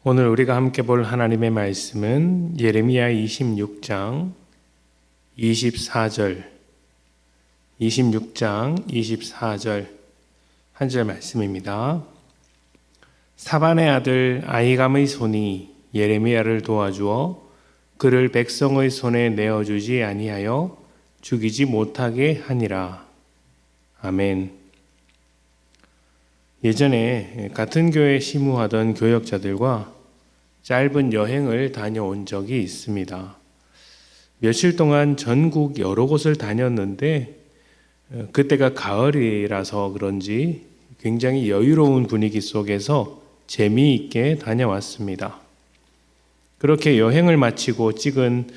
오늘 우리가 함께 볼 하나님의 말씀은 예레미야 26장 24절 한 절 말씀입니다. 사반의 아들 아히감의 손이 예레미야를 도와주어 그를 백성의 손에 내어주지 아니하여 죽이지 못하게 하니라. 아멘. 예전에 같은 교회에 심우하던 교역자들과 짧은 여행을 다녀온 적이 있습니다. 며칠 동안 전국 여러 곳을 다녔는데 그때가 가을이라서 그런지 굉장히 여유로운 분위기 속에서 재미있게 다녀왔습니다. 그렇게 여행을 마치고 찍은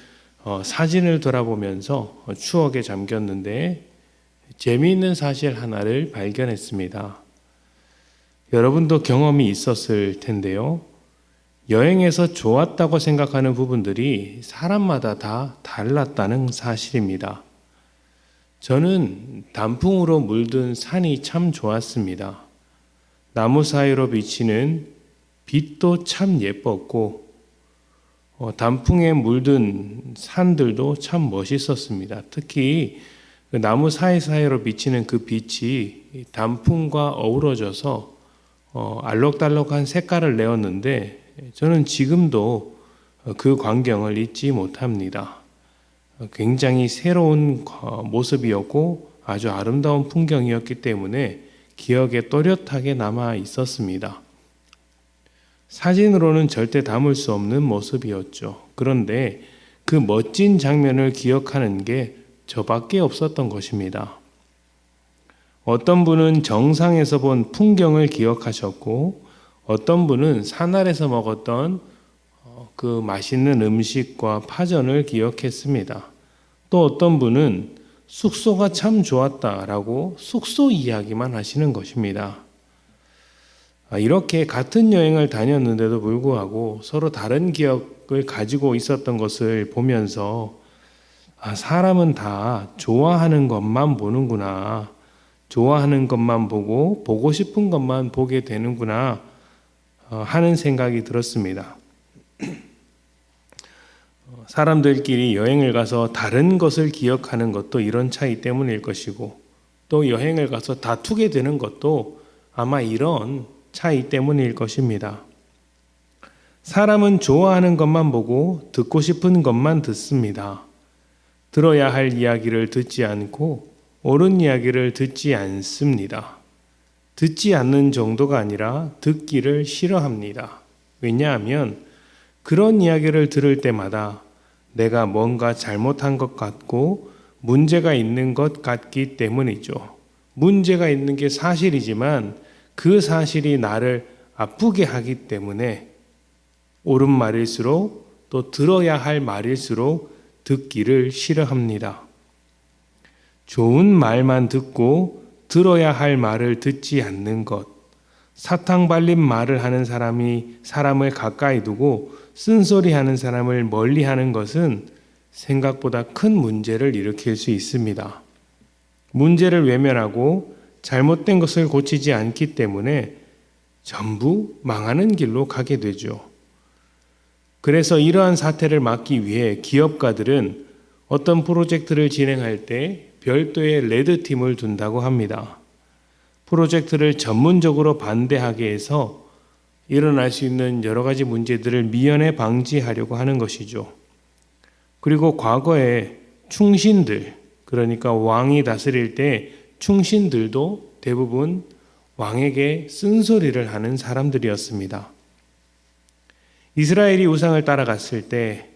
사진을 돌아보면서 추억에 잠겼는데 재미있는 사실 하나를 발견했습니다. 여러분도 경험이 있었을 텐데요. 여행에서 좋았다고 생각하는 부분들이 사람마다 다 달랐다는 사실입니다. 저는 단풍으로 물든 산이 참 좋았습니다. 나무 사이로 비치는 빛도 참 예뻤고 단풍에 물든 산들도 참 멋있었습니다. 특히 그 나무 사이사이로 비치는 그 빛이 단풍과 어우러져서 알록달록한 색깔을 내었는데 저는 지금도 그 광경을 잊지 못합니다. 굉장히 새로운 모습이었고 아주 아름다운 풍경이었기 때문에 기억에 또렷하게 남아 있었습니다. 사진으로는 절대 담을 수 없는 모습이었죠. 그런데 그 멋진 장면을 기억하는 게 저밖에 없었던 것입니다. 어떤 분은 정상에서 본 풍경을 기억하셨고 어떤 분은 산 아래서 먹었던 그 맛있는 음식과 파전을 기억했습니다. 또 어떤 분은 숙소가 참 좋았다라고 숙소 이야기만 하시는 것입니다. 이렇게 같은 여행을 다녔는데도 불구하고 서로 다른 기억을 가지고 있었던 것을 보면서 사람은 다 좋아하는 것만 보는구나. 좋아하는 것만 보고 싶은 것만 보게 되는구나 하는 생각이 들었습니다. 사람들끼리 여행을 가서 다른 것을 기억하는 것도 이런 차이 때문일 것이고 또 여행을 가서 다투게 되는 것도 아마 이런 차이 때문일 것입니다. 사람은 좋아하는 것만 보고 듣고 싶은 것만 듣습니다. 들어야 할 이야기를 듣지 않고 옳은 이야기를 듣지 않습니다. 듣지 않는 정도가 아니라 듣기를 싫어합니다. 왜냐하면 그런 이야기를 들을 때마다 내가 뭔가 잘못한 것 같고 문제가 있는 것 같기 때문이죠. 문제가 있는 게 사실이지만 그 사실이 나를 아프게 하기 때문에 옳은 말일수록 또 들어야 할 말일수록 듣기를 싫어합니다. 좋은 말만 듣고 들어야 할 말을 듣지 않는 것, 사탕 발린 말을 하는 사람이 사람을 가까이 두고 쓴소리하는 사람을 멀리하는 것은 생각보다 큰 문제를 일으킬 수 있습니다. 문제를 외면하고 잘못된 것을 고치지 않기 때문에 전부 망하는 길로 가게 되죠. 그래서 이러한 사태를 막기 위해 기업가들은 어떤 프로젝트를 진행할 때 별도의 레드팀을 둔다고 합니다. 프로젝트를 전문적으로 반대하게 해서 일어날 수 있는 여러 가지 문제들을 미연에 방지하려고 하는 것이죠. 그리고 과거에 충신들, 그러니까 왕이 다스릴 때 충신들도 대부분 왕에게 쓴소리를 하는 사람들이었습니다. 이스라엘이 우상을 따라갔을 때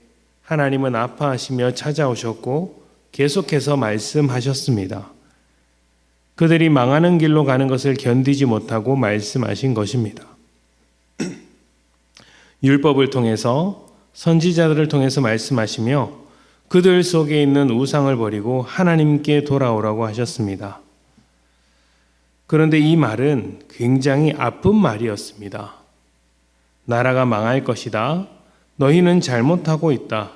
하나님은 아파하시며 찾아오셨고 계속해서 말씀하셨습니다. 그들이 망하는 길로 가는 것을 견디지 못하고 말씀하신 것입니다. 율법을 통해서 선지자들을 통해서 말씀하시며 그들 속에 있는 우상을 버리고 하나님께 돌아오라고 하셨습니다. 그런데 이 말은 굉장히 아픈 말이었습니다. 나라가 망할 것이다. 너희는 잘못하고 있다.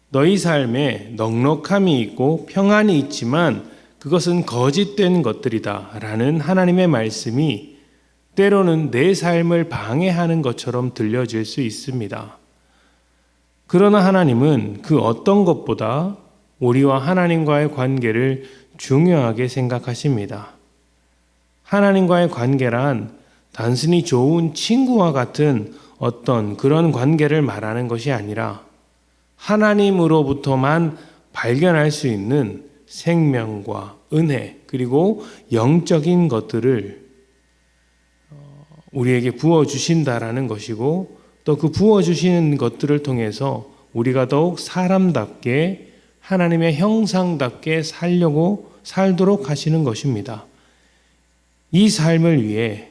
너희 삶에 넉넉함이 있고 평안이 있지만 그것은 거짓된 것들이다 라는 하나님의 말씀이 때로는 내 삶을 방해하는 것처럼 들려질 수 있습니다. 그러나 하나님은 그 어떤 것보다 우리와 하나님과의 관계를 중요하게 생각하십니다. 하나님과의 관계란 단순히 좋은 친구와 같은 어떤 그런 관계를 말하는 것이 아니라 하나님으로부터만 발견할 수 있는 생명과 은혜 그리고 영적인 것들을 우리에게 부어주신다라는 것이고 또 그 부어주시는 것들을 통해서 우리가 더욱 사람답게 하나님의 형상답게 살도록 하시는 것입니다. 이 삶을 위해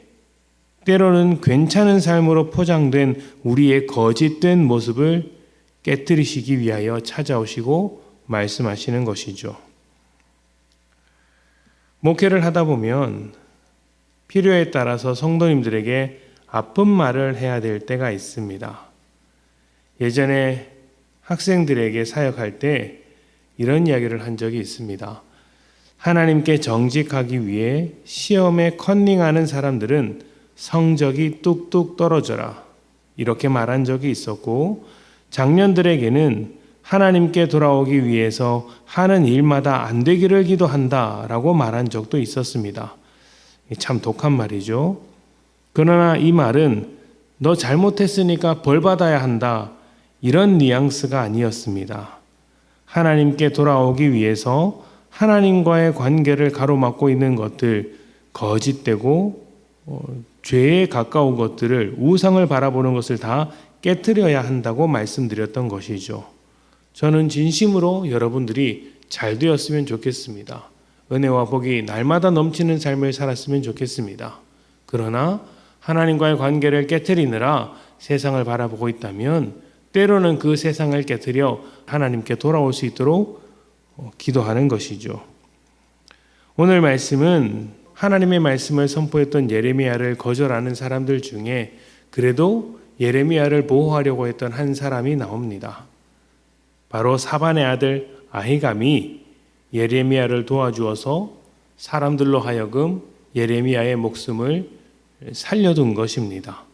때로는 괜찮은 삶으로 포장된 우리의 거짓된 모습을 깨뜨리시기 위하여 찾아오시고 말씀하시는 것이죠. 목회를 하다 보면 필요에 따라서 성도님들에게 아픈 말을 해야 될 때가 있습니다. 예전에 학생들에게 사역할 때 이런 이야기를 한 적이 있습니다. 하나님께 정직하기 위해 시험에 컨닝하는 사람들은 성적이 뚝뚝 떨어져라 이렇게 말한 적이 있었고, 장년들에게는 하나님께 돌아오기 위해서 하는 일마다 안 되기를 기도한다라고 말한 적도 있었습니다. 참 독한 말이죠. 그러나 이 말은 너 잘못했으니까 벌 받아야 한다 이런 뉘앙스가 아니었습니다. 하나님께 돌아오기 위해서 하나님과의 관계를 가로막고 있는 것들, 거짓되고 죄에 가까운 것들을, 우상을 바라보는 것을 다 깨트려야 한다고 말씀드렸던 것이죠. 저는 진심으로 여러분들이 잘 되었으면 좋겠습니다. 은혜와 복이 날마다 넘치는 삶을 살았으면 좋겠습니다. 그러나 하나님과의 관계를 깨트리느라 세상을 바라보고 있다면 때로는 그 세상을 깨트려 하나님께 돌아올 수 있도록 기도하는 것이죠. 오늘 말씀은 하나님의 말씀을 선포했던 예레미야를 거절하는 사람들 중에 그래도 예레미야를 보호하려고 했던 한 사람이 나옵니다. 바로 사반의 아들 아히감이 예레미야를 도와주어서 사람들로 하여금 예레미야의 목숨을 살려둔 것입니다.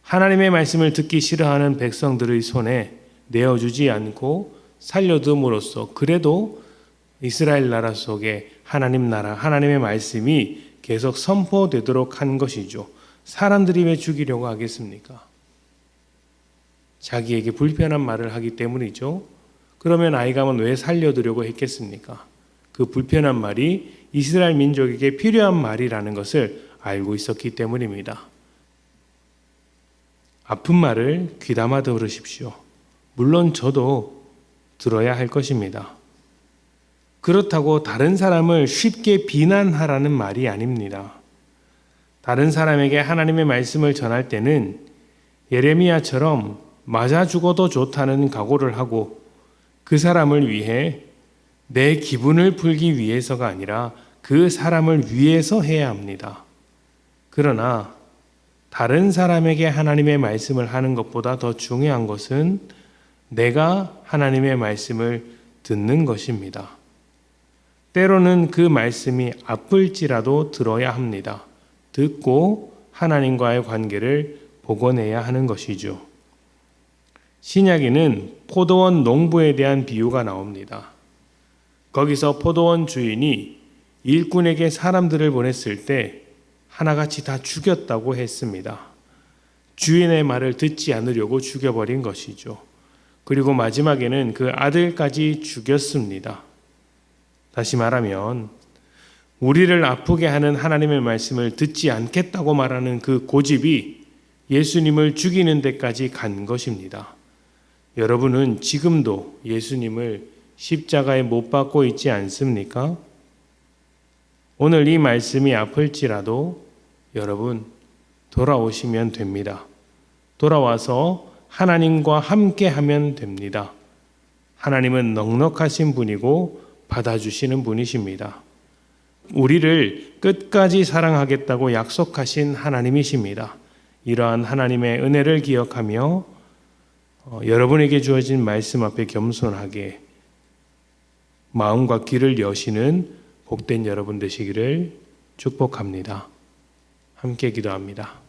하나님의 말씀을 듣기 싫어하는 백성들의 손에 내어주지 않고 살려둠으로써 그래도 이스라엘 나라 속에 하나님 나라, 하나님의 말씀이 계속 선포되도록 한 것이죠. 사람들이 왜 죽이려고 하겠습니까? 자기에게 불편한 말을 하기 때문이죠. 그러면 아히감은 왜 살려두려고 했겠습니까? 그 불편한 말이 이스라엘 민족에게 필요한 말이라는 것을 알고 있었기 때문입니다. 아픈 말을 귀담아 들으십시오. 물론 저도 들어야 할 것입니다. 그렇다고 다른 사람을 쉽게 비난하라는 말이 아닙니다. 다른 사람에게 하나님의 말씀을 전할 때는 예레미야처럼 맞아 죽어도 좋다는 각오를 하고 그 사람을 위해 내 기분을 풀기 위해서가 아니라 그 사람을 위해서 해야 합니다. 그러나 다른 사람에게 하나님의 말씀을 하는 것보다 더 중요한 것은 내가 하나님의 말씀을 듣는 것입니다. 때로는 그 말씀이 아플지라도 들어야 합니다. 듣고 하나님과의 관계를 복원해야 하는 것이죠. 신약에는 포도원 농부에 대한 비유가 나옵니다. 거기서 포도원 주인이 일꾼에게 사람들을 보냈을 때 하나같이 다 죽였다고 했습니다. 주인의 말을 듣지 않으려고 죽여버린 것이죠. 그리고 마지막에는 그 아들까지 죽였습니다. 다시 말하면 우리를 아프게 하는 하나님의 말씀을 듣지 않겠다고 말하는 그 고집이 예수님을 죽이는 데까지 간 것입니다. 여러분은 지금도 예수님을 십자가에 못 박고 있지 않습니까? 오늘 이 말씀이 아플지라도 여러분 돌아오시면 됩니다. 돌아와서 하나님과 함께 하면 됩니다. 하나님은 넉넉하신 분이고 받아주시는 분이십니다. 우리를 끝까지 사랑하겠다고 약속하신 하나님이십니다. 이러한 하나님의 은혜를 기억하며 여러분에게 주어진 말씀 앞에 겸손하게 마음과 귀를 여시는 복된 여러분 되시기를 축복합니다. 함께 기도합니다.